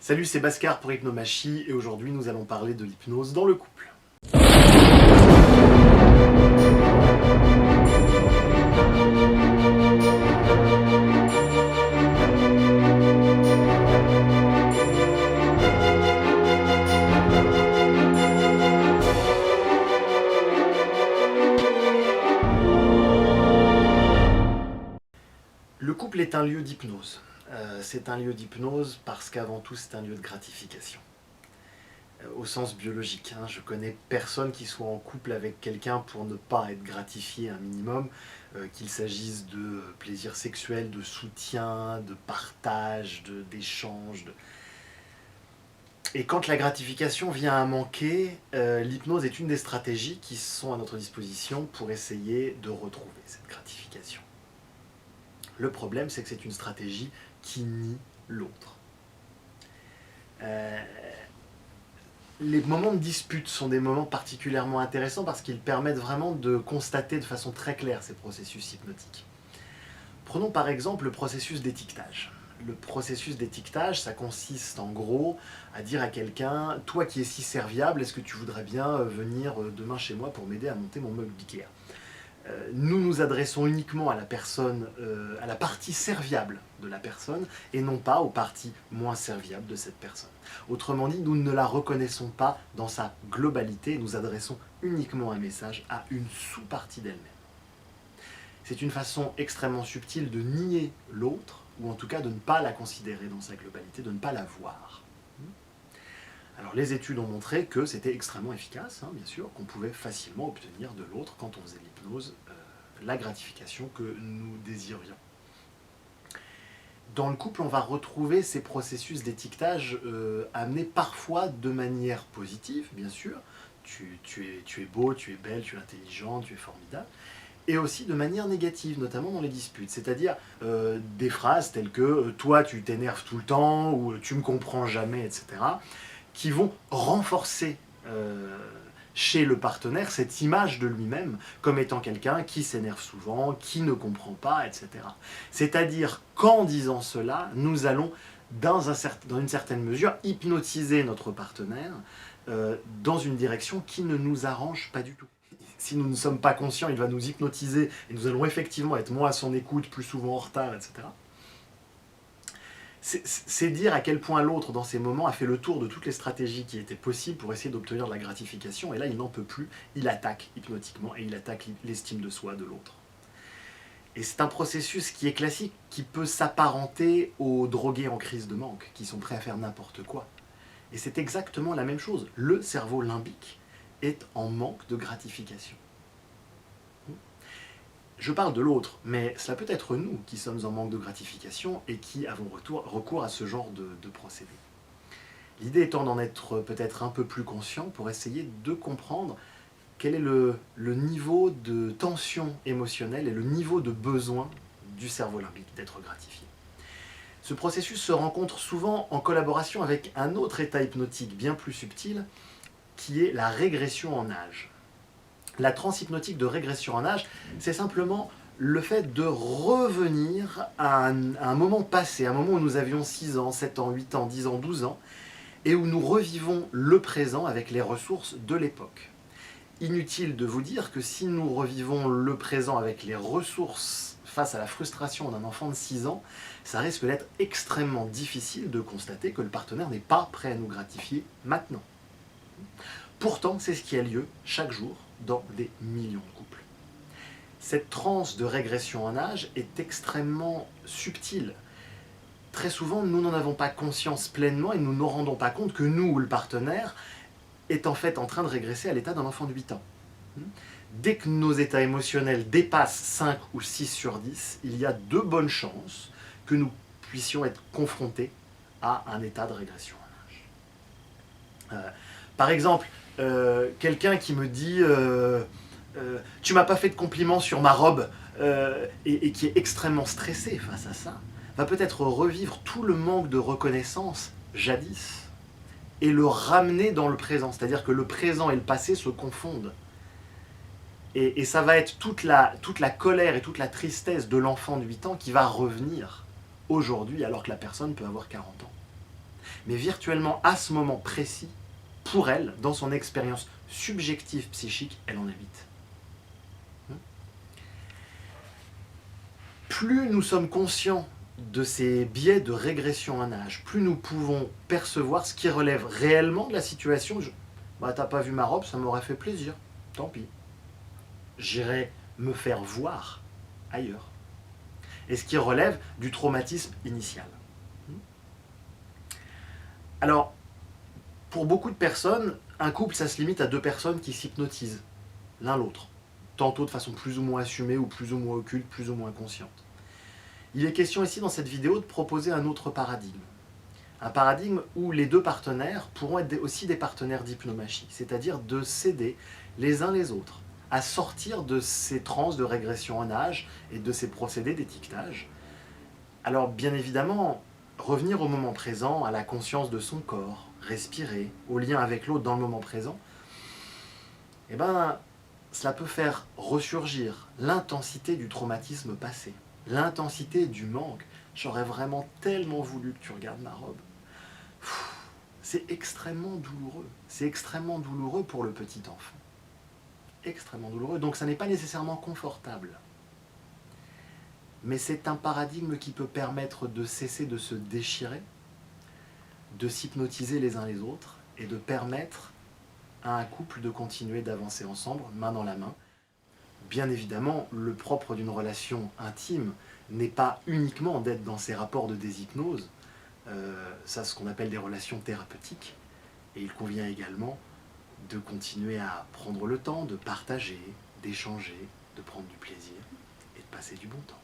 Salut, c'est Bhaskar pour Hypnomachie et aujourd'hui nous allons parler de l'hypnose dans le couple. Le couple est un lieu d'hypnose. C'est un lieu d'hypnose parce qu'avant tout c'est un lieu de gratification. Au sens biologique, je connais personne qui soit en couple avec quelqu'un pour ne pas être gratifié un minimum, qu'il s'agisse de plaisir sexuel, de soutien, de partage, d'échange. Et quand la gratification vient à manquer, l'hypnose est une des stratégies qui sont à notre disposition pour essayer de retrouver cette gratification. Le problème, c'est que c'est une stratégie qui nie l'autre. Les moments de dispute sont des moments particulièrement intéressants parce qu'ils permettent vraiment de constater de façon très claire ces processus hypnotiques. Prenons par exemple le processus d'étiquetage. Le processus d'étiquetage, ça consiste en gros à dire à quelqu'un « Toi qui es si serviable, est-ce que tu voudrais bien venir demain chez moi pour m'aider à monter mon meuble d'Ikea ?» Nous nous adressons uniquement à la personne, à la partie serviable de la personne et non pas aux parties moins serviables de cette personne. Autrement dit, nous ne la reconnaissons pas dans sa globalité, nous adressons uniquement un message à une sous-partie d'elle-même. C'est une façon extrêmement subtile de nier l'autre, ou en tout cas de ne pas la considérer dans sa globalité, de ne pas la voir. Alors les études ont montré que c'était extrêmement efficace, bien sûr, qu'on pouvait facilement obtenir de l'autre, quand on faisait l'hypnose, la gratification que nous désirions. Dans le couple, on va retrouver ces processus d'étiquetage amenés parfois de manière positive, bien sûr. Tu es beau, tu es belle, tu es intelligent, tu es formidable. Et aussi de manière négative, notamment dans les disputes. C'est-à-dire des phrases telles que « toi, tu t'énerves tout le temps » ou « tu me comprends jamais », etc. qui vont renforcer chez le partenaire cette image de lui-même comme étant quelqu'un qui s'énerve souvent, qui ne comprend pas, etc. C'est-à-dire qu'en disant cela, nous allons, dans une certaine mesure, hypnotiser notre partenaire dans une direction qui ne nous arrange pas du tout. Si nous ne sommes pas conscients, il va nous hypnotiser et nous allons effectivement être moins à son écoute, plus souvent en retard, etc. C'est dire à quel point l'autre, dans ces moments, a fait le tour de toutes les stratégies qui étaient possibles pour essayer d'obtenir de la gratification. Et là, il n'en peut plus, il attaque hypnotiquement et il attaque l'estime de soi de l'autre. Et c'est un processus qui est classique, qui peut s'apparenter aux drogués en crise de manque, qui sont prêts à faire n'importe quoi. Et c'est exactement la même chose. Le cerveau limbique est en manque de gratification. Je parle de l'autre, mais cela peut être nous qui sommes en manque de gratification et qui avons recours à ce genre de procédé. L'idée étant d'en être peut-être un peu plus conscient pour essayer de comprendre quel est le niveau de tension émotionnelle et le niveau de besoin du cerveau limbique d'être gratifié. Ce processus se rencontre souvent en collaboration avec un autre état hypnotique bien plus subtil, qui est la régression en âge. La transe hypnotique de régression en âge, c'est simplement le fait de revenir à un moment passé, un moment où nous avions 6 ans, 7 ans, 8 ans, 10 ans, 12 ans, et où nous revivons le présent avec les ressources de l'époque. Inutile de vous dire que si nous revivons le présent avec les ressources face à la frustration d'un enfant de 6 ans, ça risque d'être extrêmement difficile de constater que le partenaire n'est pas prêt à nous gratifier maintenant. Pourtant, c'est ce qui a lieu chaque jour dans des millions de couples. Cette transe de régression en âge est extrêmement subtile. Très souvent, nous n'en avons pas conscience pleinement et nous ne nous rendons pas compte que nous ou le partenaire est en fait en train de régresser à l'état d'un enfant de 8 ans. Dès que nos états émotionnels dépassent 5 ou 6 sur 10, il y a de bonnes chances que nous puissions être confrontés à un état de régression en âge. Par exemple, quelqu'un qui me dit tu m'as pas fait de compliments sur ma robe et qui est extrêmement stressé face à ça, va peut-être revivre tout le manque de reconnaissance jadis et le ramener dans le présent. C'est-à-dire que le présent et le passé se confondent. Et ça va être toute la colère et toute la tristesse de l'enfant de 8 ans qui va revenir aujourd'hui alors que la personne peut avoir 40 ans. Mais virtuellement, à ce moment précis, pour elle, dans son expérience subjective psychique, elle en habite. Plus nous sommes conscients de ces biais de régression en âge, plus nous pouvons percevoir ce qui relève réellement de la situation. Bah, t'as pas vu ma robe, ça m'aurait fait plaisir. Tant pis. J'irai me faire voir ailleurs. Et ce qui relève du traumatisme initial. Alors, pour beaucoup de personnes, un couple, ça se limite à deux personnes qui s'hypnotisent l'un l'autre, tantôt de façon plus ou moins assumée ou plus ou moins occulte, plus ou moins consciente. Il est question ici dans cette vidéo de proposer un autre paradigme. Un paradigme où les deux partenaires pourront être aussi des partenaires d'hypnomachie, c'est-à-dire de s'aider les uns les autres à sortir de ces transes de régression en âge et de ces procédés d'étiquetage. Alors bien évidemment, revenir au moment présent, à la conscience de son corps, respirer, au lien avec l'autre dans le moment présent, eh ben, cela peut faire ressurgir l'intensité du traumatisme passé, l'intensité du manque. J'aurais vraiment tellement voulu que tu regardes ma robe. C'est extrêmement douloureux. C'est extrêmement douloureux pour le petit enfant. Extrêmement douloureux. Donc ça n'est pas nécessairement confortable. Mais c'est un paradigme qui peut permettre de cesser de se déchirer, de s'hypnotiser les uns les autres et de permettre à un couple de continuer d'avancer ensemble, main dans la main. Bien évidemment, le propre d'une relation intime n'est pas uniquement d'être dans ces rapports de déshypnose, ça c'est ce qu'on appelle des relations thérapeutiques, et il convient également de continuer à prendre le temps de partager, d'échanger, de prendre du plaisir et de passer du bon temps.